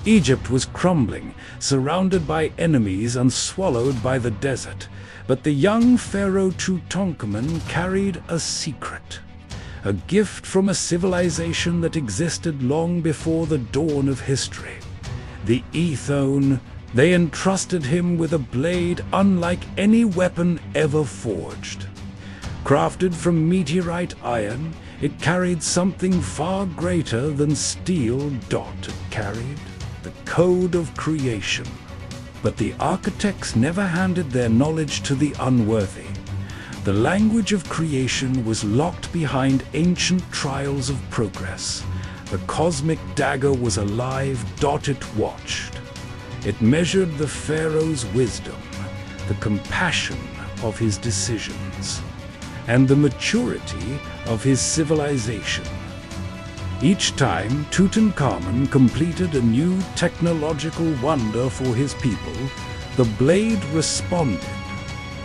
Egypt was crumbling, surrounded by enemies and swallowed by the desert. But the young Pharaoh Tutankhamun carried a secret, a gift from a civilization that existed long before the dawn of history. The Aethern. They entrusted him with a blade unlike any weapon ever forged. Crafted from meteorite iron, it carried something far greater than steel. It carried the code of creation. But the architects never handed their knowledge to the unworthy. The language of creation was locked behind ancient trials of progress. The cosmic dagger was alive. It watched. It measured the Pharaoh's wisdom, the compassion of his decisions, and the maturity of his civilization. Each time Tutankhamun completed a new technological wonder for his people, the blade responded.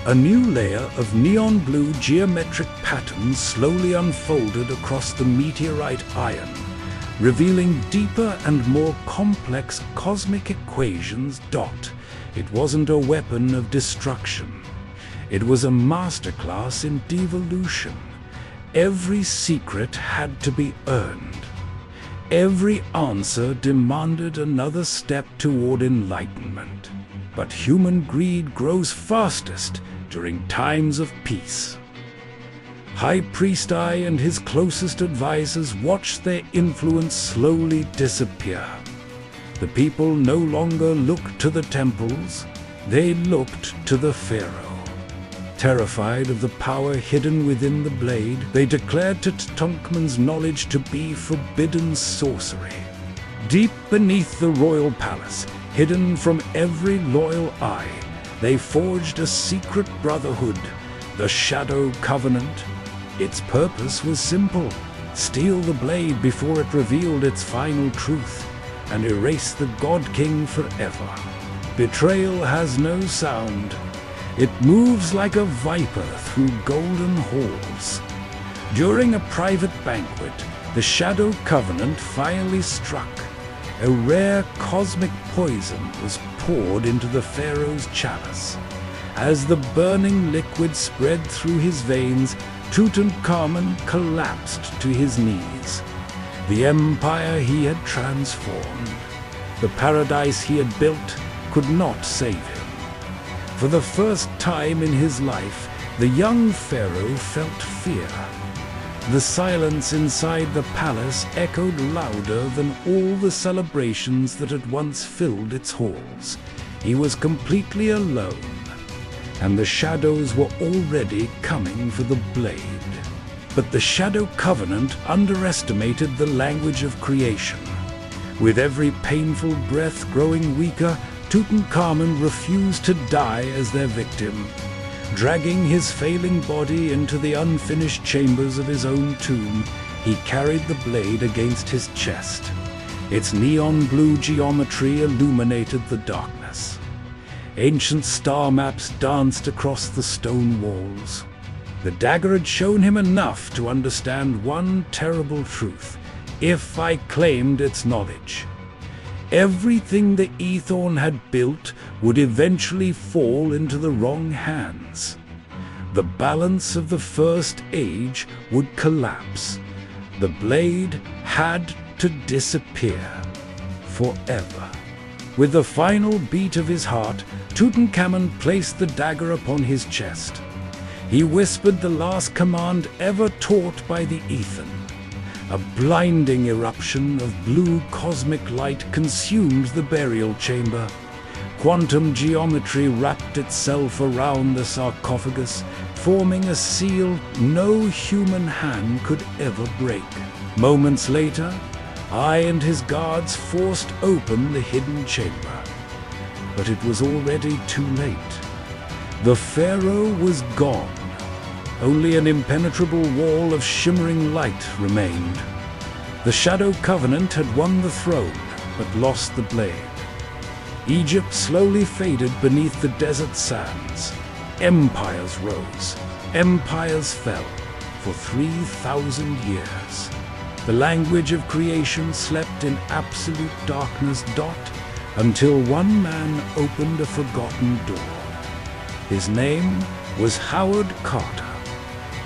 A new layer of neon blue geometric patterns slowly unfolded across the meteorite iron, revealing deeper and more complex cosmic equations. It wasn't a weapon of destruction. It was a masterclass in devolution. Every secret had to be earned. Every answer demanded another step toward enlightenment. But human greed grows fastest during times of peace. High Priest I and his closest advisors watched their influence slowly disappear. The people no longer looked to the temples, they looked to the Pharaoh. Terrified of the power hidden within the blade, they declared Tutankhamun's knowledge to be forbidden sorcery. Deep beneath the royal palace, hidden from every loyal eye, they forged a secret brotherhood, the Shadow Covenant. Its purpose was simple: steal the blade before it revealed its final truth, and erase the God King forever. Betrayal has no sound. It moves like a viper through golden halls. During a private banquet, the Shadow Covenant finally struck. A rare cosmic poison was poured into the Pharaoh's chalice. As the burning liquid spread through his veins, Tutankhamun collapsed to his knees. The empire he had transformed, the paradise he had built, could not save him. For the first time in his life, the young Pharaoh felt fear. The silence inside the palace echoed louder than all the celebrations that had once filled its halls. He was completely alone, and the shadows were already coming for the blade. But the Shadow Covenant underestimated the language of creation. With every painful breath growing weaker, Tutankhamun refused to die as their victim. Dragging his failing body into the unfinished chambers of his own tomb, he carried the blade against his chest. Its neon blue geometry illuminated the darkness. Ancient star maps danced across the stone walls. The dagger had shown him enough to understand one terrible truth: if I claimed its knowledge, everything the Aethern had built would eventually fall into the wrong hands. The balance of the First Age would collapse. The blade had to disappear forever. With the final beat of his heart, Tutankhamun placed the dagger upon his chest. He whispered the last command ever taught by the Aethern. A blinding eruption of blue cosmic light consumed the burial chamber. Quantum geometry wrapped itself around the sarcophagus, forming a seal no human hand could ever break. Moments later, I and his guards forced open the hidden chamber. But it was already too late. The Pharaoh was gone. Only an impenetrable wall of shimmering light remained. The Shadow Covenant had won the throne, but lost the blade. Egypt slowly faded beneath the desert sands. Empires rose, empires fell for 3,000 years. The language of creation slept in absolute darkness. Until one man opened a forgotten door. His name was Howard Carter.